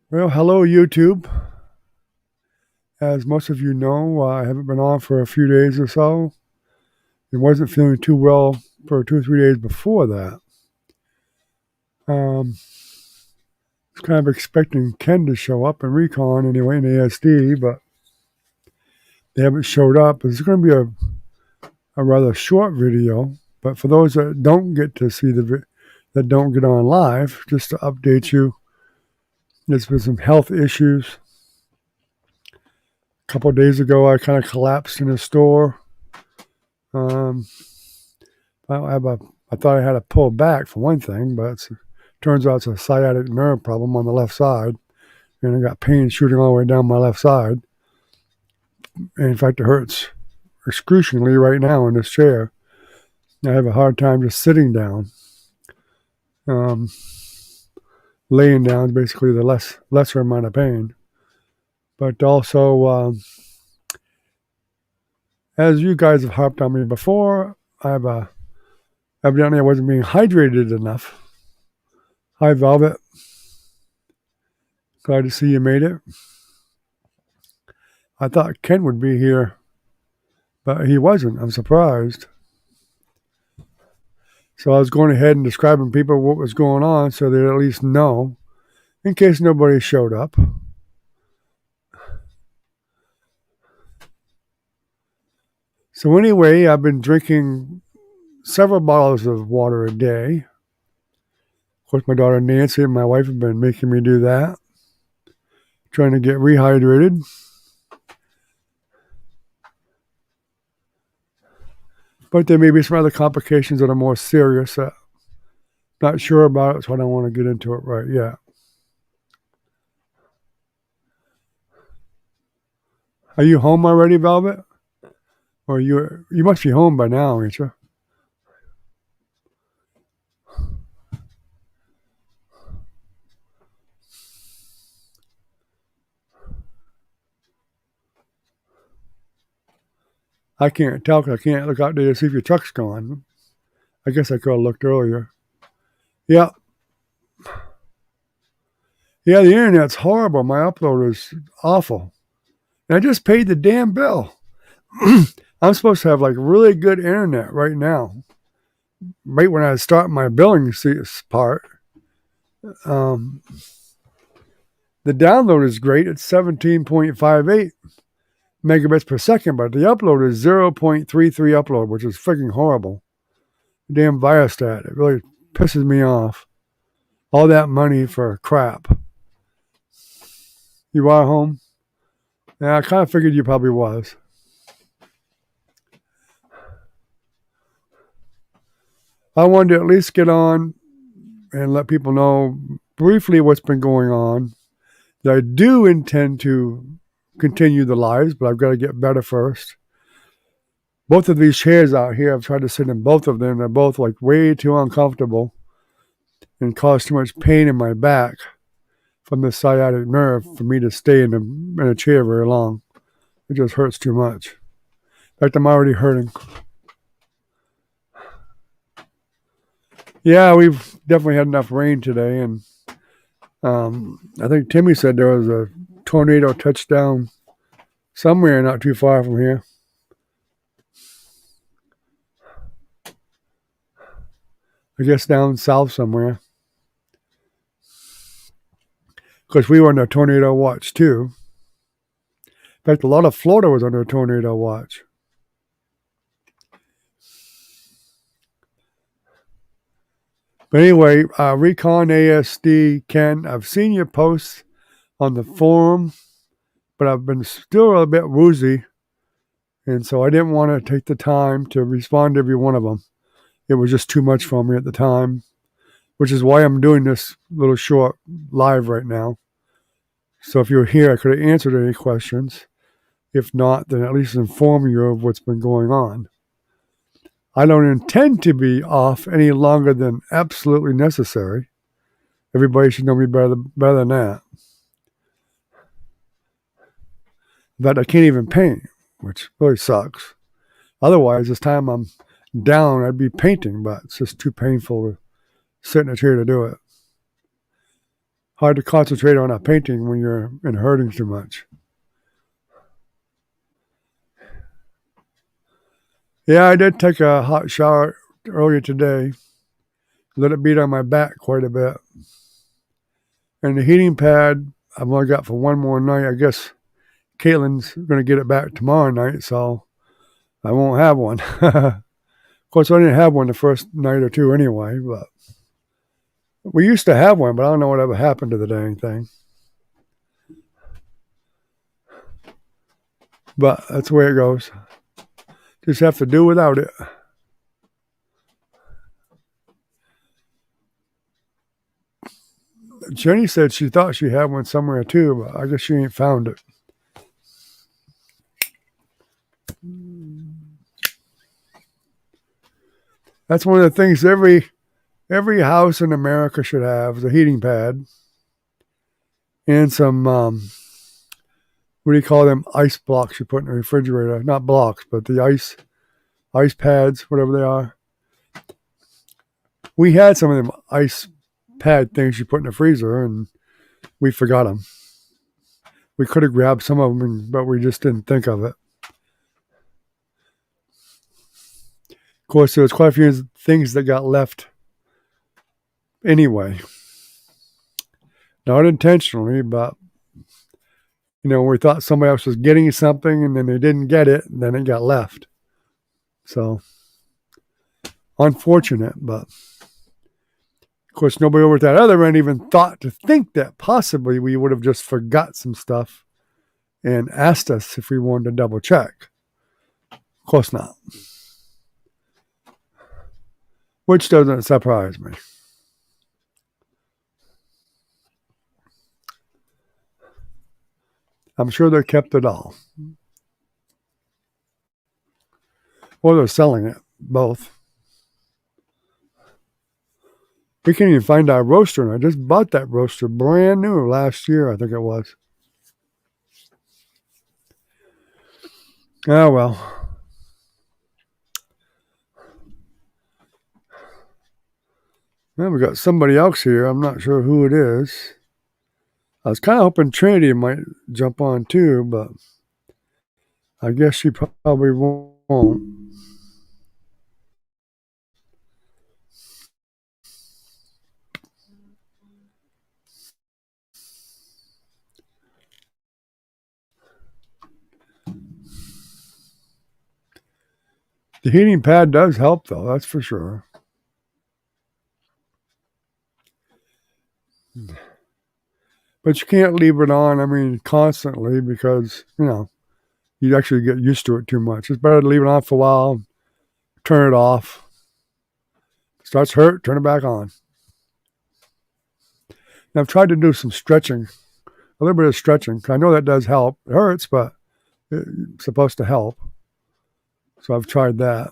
Well, hello, YouTube. As most of you know, I haven't been on for a few days or so. I wasn't feeling too well for 2 or 3 days before that. I was kind of expecting Ken to show up in Recon anyway in ASD, but they haven't showed up. It's going to be a rather short video, but for those that don't get to see that don't get on live, just to update you, there's been some health issues. A couple of days ago, I kind of collapsed in a store. Um, I thought I had to pull back for one thing, but it turns out it's a sciatic nerve problem on the left side, and I got pain shooting all the way down my left side. And in fact, it hurts excruciatingly right now in this chair. I have a hard time just sitting down. Um, Laying down is basically the lesser amount of pain. But also, as you guys have harped on me before, evidently I wasn't being hydrated enough. Hi, Velvet. Glad to see you made it. I thought Ken would be here, but he wasn't. I'm surprised. So I was going ahead and describing people what was going on so they'd at least know, in case nobody showed up. So anyway, I've been drinking several bottles of water a day. Of course, my daughter Nancy and my wife have been making me do that, trying to get rehydrated. But there may be some other complications that are more serious that I'm not sure about, so I don't want to get into it right yet. Are you home already, Velvet? Or you must be home by now, ain't you? I can't tell because I can't look out there to see if your truck's gone. I guess I could have looked earlier. Yeah. Yeah, the internet's horrible. My upload is awful. And I just paid the damn bill. I'm supposed to have like really good internet right now. Right when I start my billing part. Um, the download is great. It's 17.58 megabits per second, but the upload is 0.33 upload, which is freaking horrible. Damn Viastat. It really pisses me off. All that money for crap. You are home? Yeah, I kind of figured you probably was. I wanted to at least get on and let people know briefly what's been going on. That I do intend to continue the lives, but I've got to get better first. Both of these chairs out here, I've tried to sit in both of them. They're both like way too uncomfortable and cause too much pain in my back from the sciatic nerve for me to stay in a chair very long. It just hurts too much. In fact, I'm already hurting. Yeah, we've definitely had enough rain today, and I think Timmy said there was a tornado touchdown somewhere not too far from here. I guess down south somewhere. Because we were under tornado watch too. In fact, a lot of Florida was under tornado watch. But anyway, Recon ASD, Ken, I've seen your posts on the forum, but I've been still a bit woozy. And so I didn't want to take the time to respond to every one of them. It was just too much for me at the time, which is why I'm doing this little short live right now. So if you're here, I could have answered any questions. If not, then at least inform you of what's been going on. I don't intend to be off any longer than absolutely necessary. Everybody should know me better than that. In fact, I can't even paint, which really sucks. Otherwise, this time I'm down, I'd be painting, but it's just too painful to sit in a chair to do it. hard to concentrate on a painting when you're in hurting too much. Yeah, I did take a hot shower earlier today. Let it beat on my back quite a bit. And the heating pad I've only got for one more night. I guess Caitlin's going to get it back tomorrow night, so I won't have one. Of course, I didn't have one the first night or two anyway, but we used to have one, but I don't know whatever happened to the dang thing. But that's the way it goes. Just have to do without it. Jenny said she thought she had one somewhere too, but I guess she ain't found it. That's one of the things every house in America should have, is a heating pad and some what do you call them, ice blocks you put in the refrigerator. Not blocks, but the ice pads, whatever they are. We had some of them ice pad things you put in the freezer, and we forgot them. We could have grabbed some of them, but we just didn't think of it. Of course, there was quite a few things that got left anyway. Not intentionally, but we thought somebody else was getting something, and then they didn't get it, and then it got left. So, unfortunate, but of course, nobody over at that other end even thought to think that possibly we would have just forgot some stuff and asked us if we wanted to double check. Of course not. Which doesn't surprise me. I'm sure they kept it all. Or they're selling it, both. We can't even find our roaster, and I just bought that roaster brand new last year, I think it was. Oh, well. Well, we got somebody else here. I'm not sure who it is. I was kind of hoping Trinity might jump on too, but I guess she probably won't. The heating pad does help, though, that's for sure. But you can't leave it on, constantly, because, you actually get used to it too much. It's better to leave it on for a while, turn it off. Starts hurt, turn it back on. Now, I've tried to do some stretching, a little bit of stretching. I know that does help. It hurts, but it's supposed to help. So I've tried that.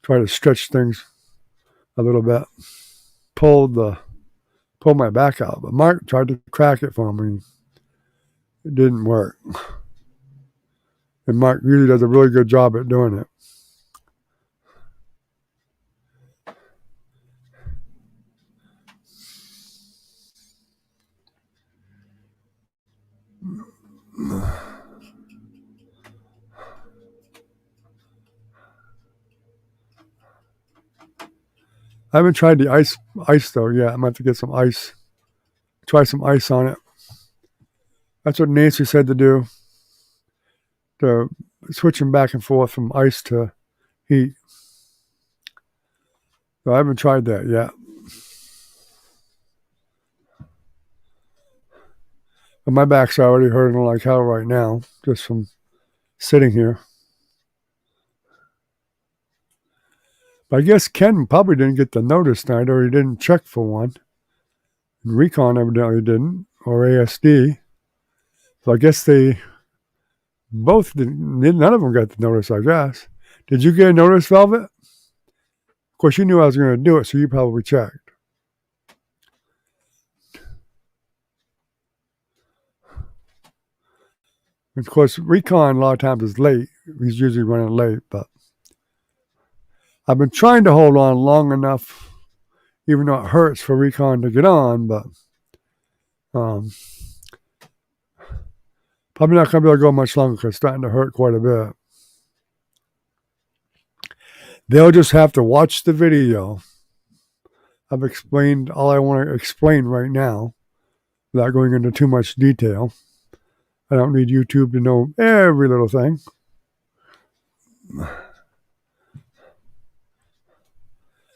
Try to stretch things a little bit. Pull my back out. But Mark tried to crack it for me. It didn't work. And Mark really does a really good job at doing it. I haven't tried the ice though yet. I'm gonna have to get some ice. Try some ice on it. That's what Nancy said to do. To switching back and forth from ice to heat. So I haven't tried that yet. But my back's already hurting like hell right now, just from sitting here. But I guess Ken probably didn't get the notice tonight, or he didn't check for one. And Recon evidently didn't, or ASD. So I guess they both didn't. None of them got the notice, I guess. Did you get a notice, Velvet? Of course, you knew I was going to do it, so you probably checked. Of course, Recon a lot of times is late. He's usually running late, but I've been trying to hold on long enough, even though it hurts for Recon to get on, but Um, Probably not going to be able to go much longer because it's starting to hurt quite a bit. They'll just have to watch the video. I've explained all I want to explain right now without going into too much detail. I don't need YouTube to know every little thing.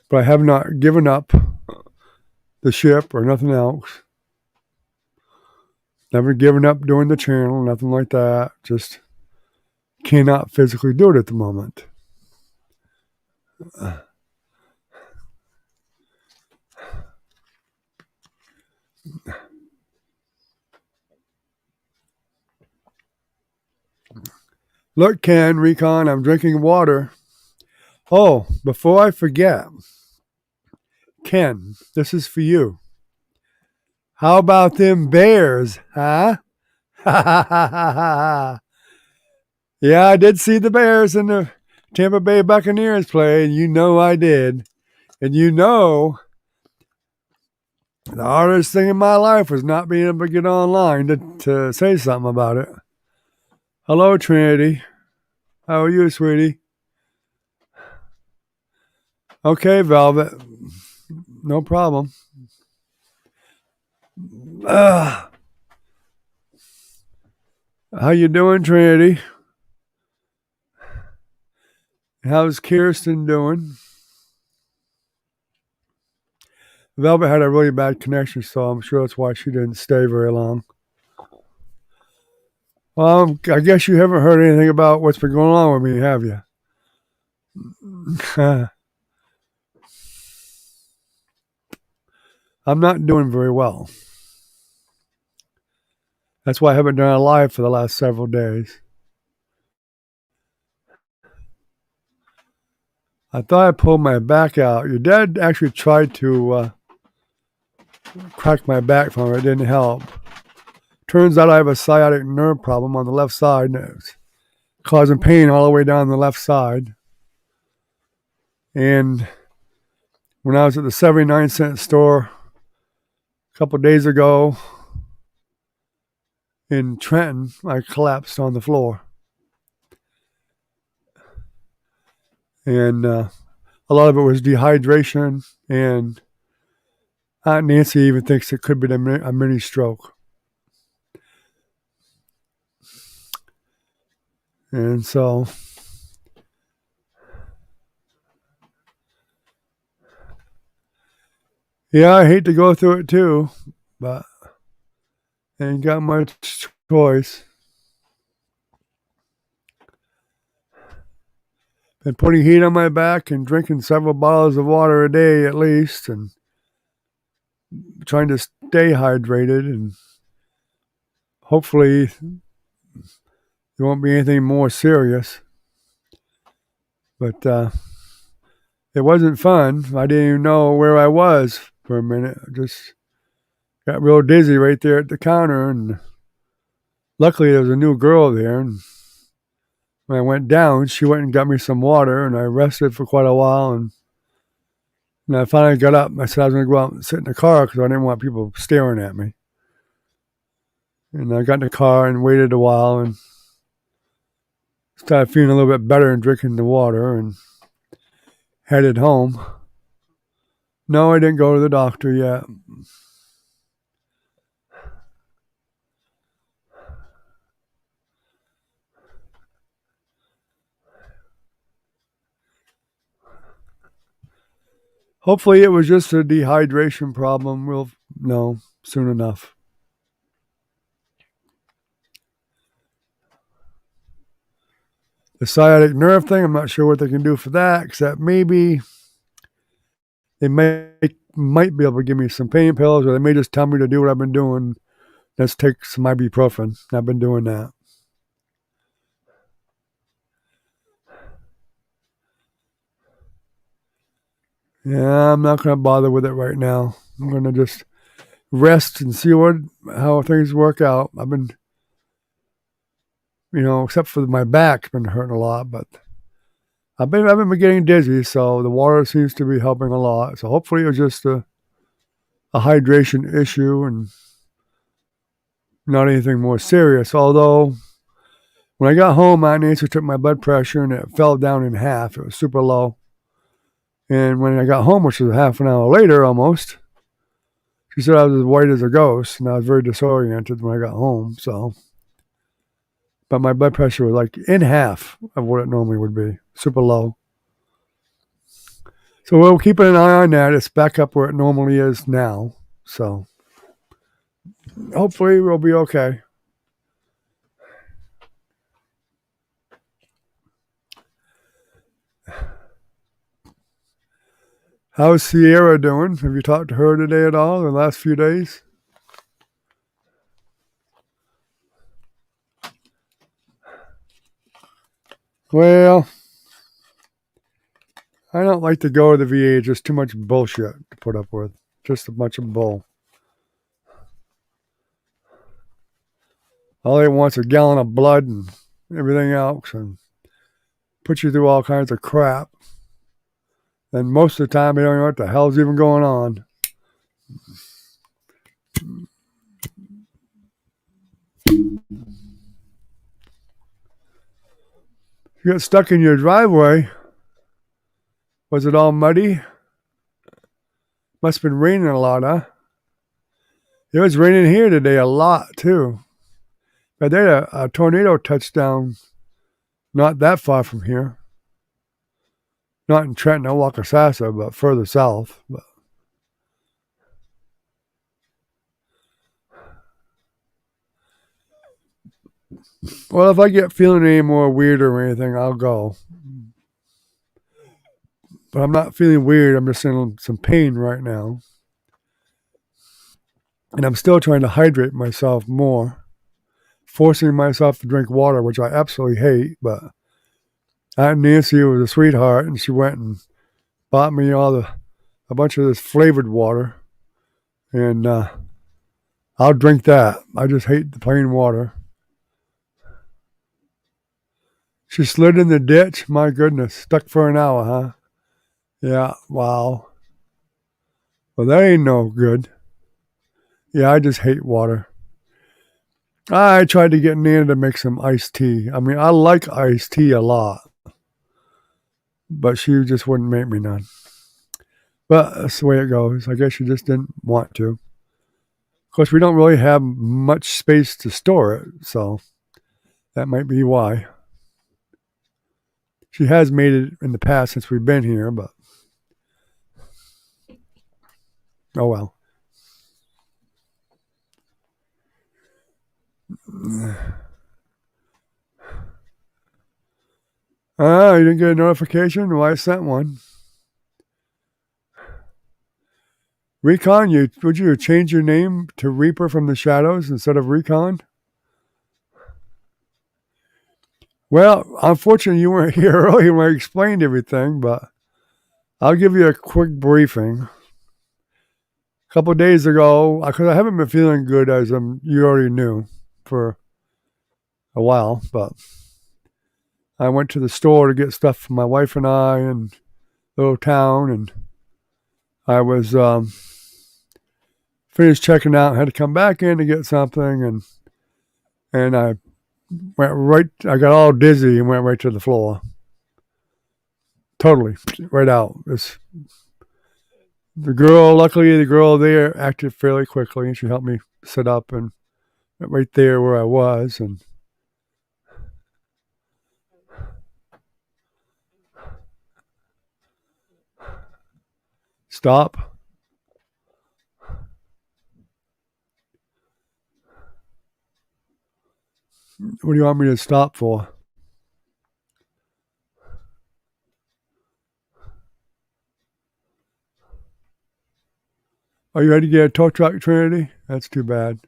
But I have not given up the ship or nothing else. Never given up doing the channel, nothing like that. Just cannot physically do it at the moment. Look, Ken, Recon, I'm drinking water. Oh, before I forget, Ken, this is for you. How about them Bears, huh? Yeah, I did see the Bears in the Tampa Bay Buccaneers play, and you know I did. And you know the hardest thing in my life was not being able to get online to say something about it. Hello, Trinity. How are you, sweetie? Okay, Velvet. No problem. How you doing, Trinity? How's Kirsten doing? Velvet had a really bad connection, so I'm sure that's why she didn't stay very long. Well, I guess you haven't heard anything about what's been going on with me, have you? I'm not doing very well. That's why I haven't done a live for the last several days. I thought I pulled my back out. Your dad actually tried to crack my back from it. It didn't help. Turns out I have a sciatic nerve problem on the left side, and it's causing pain all the way down the left side. And when I was at the 79-cent store a couple days ago in Trenton, I collapsed on the floor. And a lot of it was dehydration, and Aunt Nancy even thinks it could be a mini stroke. And so yeah, I hate to go through it too, but ain't got much choice. Been putting heat on my back and drinking several bottles of water a day at least, and trying to stay hydrated, and hopefully there won't be anything more serious. But it wasn't fun. I didn't even know where I was for a minute. I just got real dizzy right there at the counter, and luckily there was a new girl there, and when I went down, she went and got me some water, and I rested for quite a while, and I finally got up. I said I was going to go out and sit in the car because I didn't want people staring at me. And I got in the car and waited a while and started feeling a little bit better and drinking the water and headed home. No, I didn't go to the doctor yet. Hopefully it was just a dehydration problem. We'll know soon enough. The sciatic nerve thing, I'm not sure what they can do for that, except maybe they might be able to give me some pain pills, or they may just tell me to do what I've been doing. Let's take some ibuprofen. I've been doing that. Yeah, I'm not going to bother with it right now. I'm going to just rest and see how things work out. I've been, except for my back's been hurting a lot, but I've been getting dizzy, so the water seems to be helping a lot. So hopefully it was just a hydration issue, and Not anything more serious, although when I got home, Aunt Nancy took my blood pressure and it fell down in half. It was super low. And when I got home, which was half an hour later almost, she said I was as white as a ghost, and I was very disoriented when I got home. So, but my blood pressure was like in half of what it normally would be, super low. So we're keeping an eye on that. It's back up where it normally is now. So hopefully we'll be okay. How's Sierra doing? Have you talked to her today at all in the last few days? Well, I don't like to go to the VA. Just too much bullshit to put up with. Just a bunch of bull. All they want is a gallon of blood and everything else and put you through all kinds of crap. And most of the time, they don't know what the hell's even going on. You got stuck in your driveway. Was it all muddy? Must have been raining a lot, huh? It was raining here today a lot, too. But they had a tornado touchdown not that far from here. Not in Trenton or Waukesasa, but further south. But well, if I get feeling any more weird or anything, I'll go. But I'm not feeling weird. I'm just in some pain right now. And I'm still trying to hydrate myself more, forcing myself to drink water, which I absolutely hate. But Aunt Nancy was a sweetheart, and she went and bought me a bunch of this flavored water, and I'll drink that. I just hate the plain water. She slid in the ditch. My goodness, stuck for an hour, huh? Yeah, wow. Well, that ain't no good. Yeah, I just hate water. I tried to get Nana to make some iced tea. I mean, I like iced tea a lot, but she just wouldn't make me none. But that's the way it goes. I guess she just didn't want to. Of course, we don't really have much space to store it, so that might be why. She has made it in the past since we've been here, but oh well. You didn't get a notification? Well, I sent one. Recon, would you change your name to Reaper from the Shadows instead of Recon? Well, unfortunately, you weren't here earlier when I explained everything, but I'll give you a quick briefing. A couple of days ago, because I haven't been feeling good, as you already knew, for a while, but I went to the store to get stuff for my wife and I in the little town, and I was finished checking out and had to come back in to get something, and I went right. I got all dizzy and went right to the floor. Totally, right out. Luckily, the girl there acted fairly quickly, and she helped me sit up and right there where I was, and stop. What do you want me to stop for? Are you ready to get a tow truck, Trinity? That's too bad.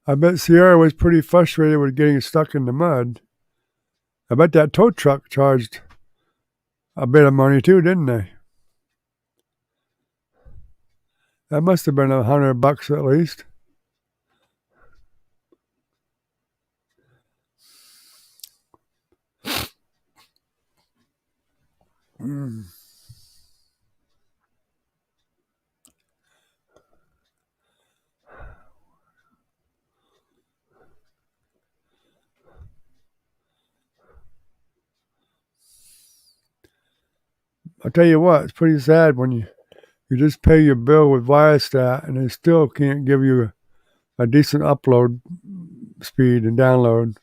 I bet Sierra was pretty frustrated with getting stuck in the mud. I bet that tow truck charged a bit of money too, didn't they? That must have been $100 at least. Mm. I'll tell you what, it's pretty sad when you just pay your bill with Viasat and they still can't give you a decent upload speed and download.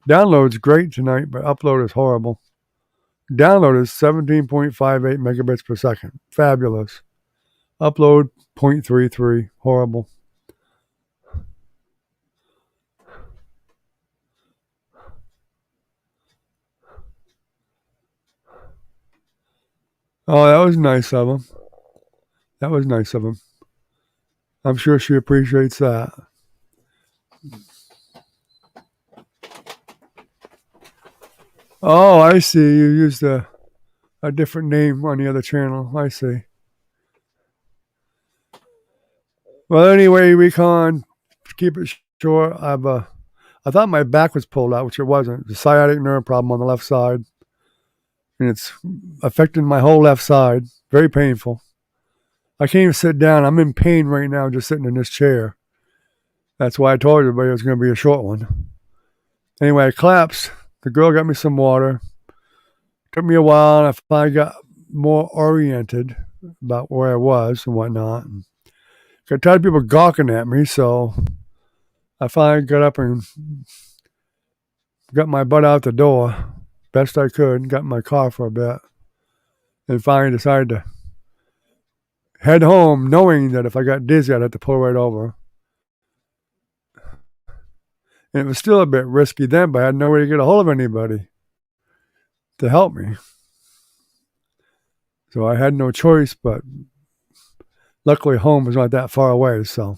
Download's great tonight, but upload is horrible. Download is 17.58 megabits per second. Fabulous. Upload 0.33. Horrible. Oh, that was nice of him. That was nice of him. I'm sure she appreciates that. Oh, I see. You used a different name on the other channel. I see. Well, anyway, Recon, to keep it short, I thought my back was pulled out, which it wasn't. It's a sciatic nerve problem on the left side, and it's affecting my whole left side. Very painful. I can't even sit down. I'm in pain right now just sitting in this chair. That's why I told everybody it was going to be a short one. Anyway, I collapsed. The girl got me some water. Took me a while, and I finally got more oriented about where I was and whatnot. And got tired of people gawking at me, so I finally got up and got my butt out the door best I could, got in my car for a bit, and finally decided to head home knowing that if I got dizzy, I'd have to pull right over. And it was still a bit risky then, but I had no way to get a hold of anybody to help me. So I had no choice, but luckily home was not that far away, so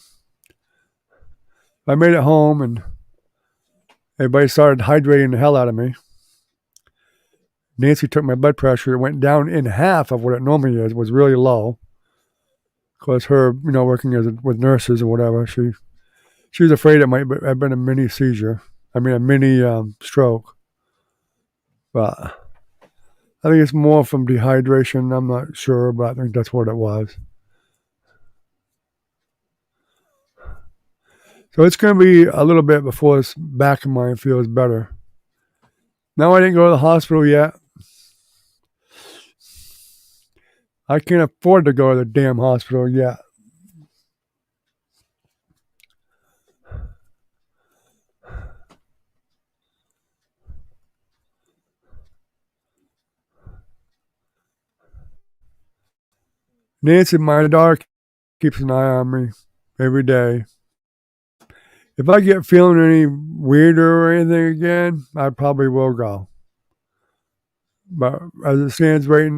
I made it home and everybody started hydrating the hell out of me. Nancy took my blood pressure. It went down in half of what it normally is. It was really low. Of course, her, working with nurses or whatever, she was afraid it might have been a mini seizure. I mean, a mini stroke. But I think it's more from dehydration. I'm not sure, but I think that's what it was. So it's going to be a little bit before this back of mine feels better. Now I didn't go to the hospital yet. I can't afford to go to the damn hospital yet. Nancy, my daughter, keeps an eye on me every day. If I get feeling any weirder or anything again, I probably will go. But as it stands right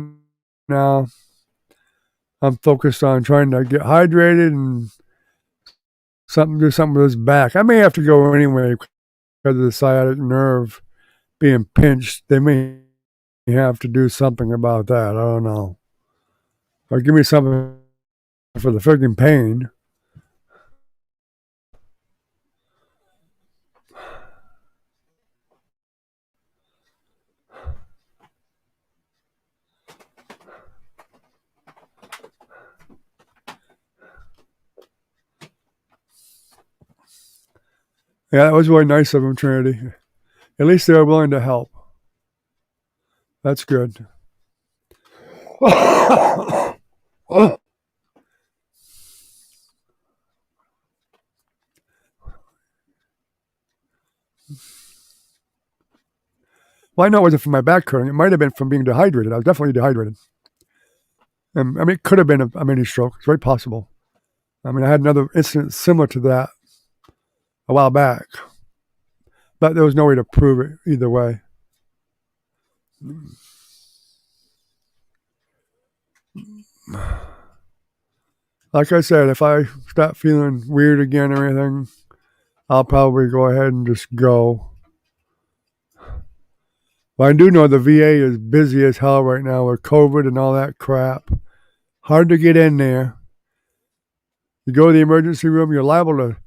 now, I'm focused on trying to get hydrated and do something with this back. I may have to go anyway because of the sciatic nerve being pinched. They may have to do something about that. I don't know. Or give me something for the freaking pain. Yeah, that was really nice of them, Trinity. At least they were willing to help. That's good. Well, I know it wasn't from my back hurting. It might have been from being dehydrated. I was definitely dehydrated. And I mean, it could have been a mini stroke. It's very possible. I mean, I had another incident similar to that a while back, but there was no way to prove it either way. Like I said, if I start feeling weird again or anything, I'll probably go ahead and just go. But I do know the VA is busy as hell right now with COVID and all that crap. Hard to get in there. You go to the emergency room, you're liable to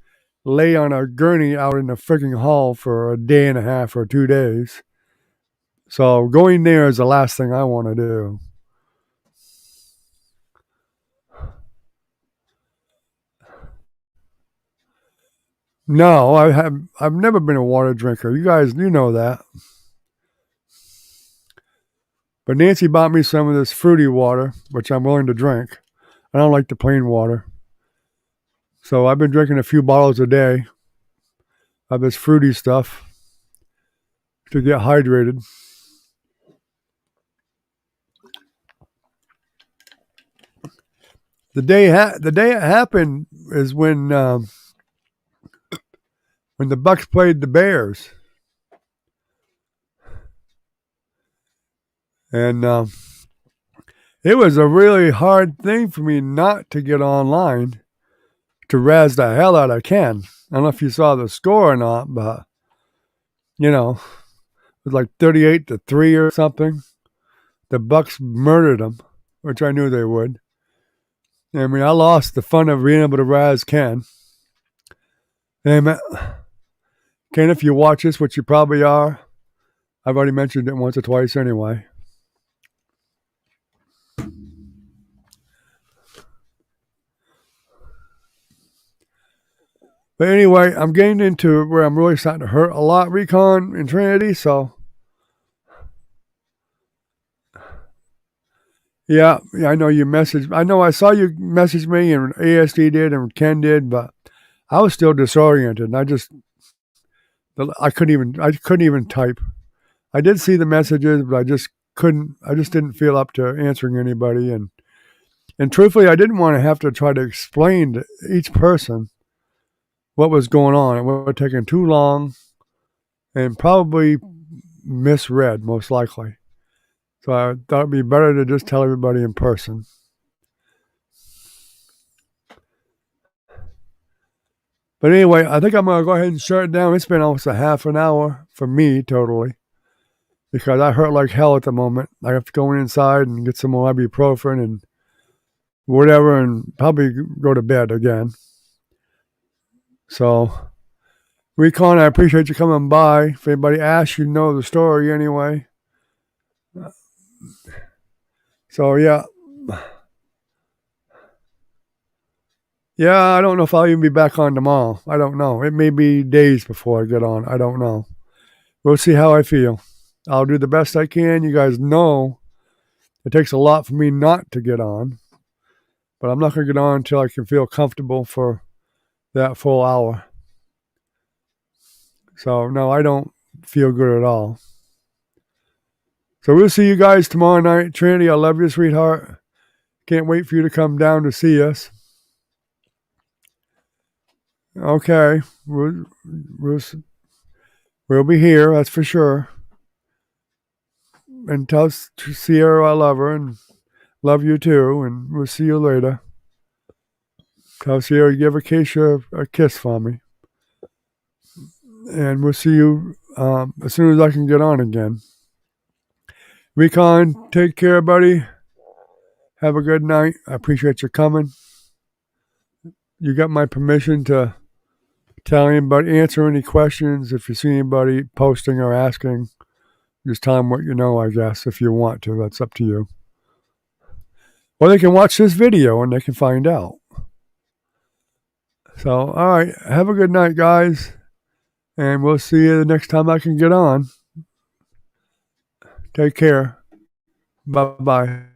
lay on a gurney out in the freaking hall for a day and a half or 2 days. So going there is the last thing I want to do. No, I've never been a water drinker. You guys, you know that. But Nancy bought me some of this fruity water, which I'm willing to drink. I don't like the plain water. So I've been drinking a few bottles a day of this fruity stuff to get hydrated. The day it happened is when the Bucks played the Bears, and it was a really hard thing for me not to get online to razz the hell out of Ken. I don't know if you saw the score or not, but it was like 38-3 or something. The Bucks murdered them, which I knew they would. I mean, I lost the fun of being able to razz Ken. And Ken, if you watch this, which you probably are, I've already mentioned it once or twice anyway. But anyway, I'm getting into where I'm really starting to hurt a lot, Recon and Trinity, so yeah, I know you messaged. I know I saw you message me, and ASD did, and Ken did, but I was still disoriented, and I couldn't even type. I did see the messages, but I just didn't feel up to answering anybody, and truthfully, I didn't want to have to try to explain to each person what was going on. It would have taken too long, and probably misread, most likely. So I thought it'd be better to just tell everybody in person. But anyway, I think I'm going to go ahead and shut it down. It's been almost a half an hour for me, totally, because I hurt like hell at the moment. I have to go inside and get some more ibuprofen and whatever, and probably go to bed again. So, Recon, I appreciate you coming by. If anybody asks, you know the story anyway. So, yeah. Yeah, I don't know if I'll even be back on tomorrow. I don't know. It may be days before I get on. I don't know. We'll see how I feel. I'll do the best I can. You guys know it takes a lot for me not to get on. But I'm not going to get on until I can feel comfortable for that full hour. So, no, I don't feel good at all. So we'll see you guys tomorrow night. Trinity, I love you, sweetheart. Can't wait for you to come down to see us. Okay. We'll be here, that's for sure. And tell Sierra I love her and love you too. And we'll see you later. Tell Sierra give Acacia a kiss for me. And we'll see you as soon as I can get on again. Recon, take care, buddy. Have a good night. I appreciate you coming. You got my permission to tell anybody, answer any questions. If you see anybody posting or asking, just tell them what you know, I guess, if you want to. That's up to you. Or they can watch this video and they can find out. So, all right. Have a good night, guys. And we'll see you the next time I can get on. Take care. Bye-bye.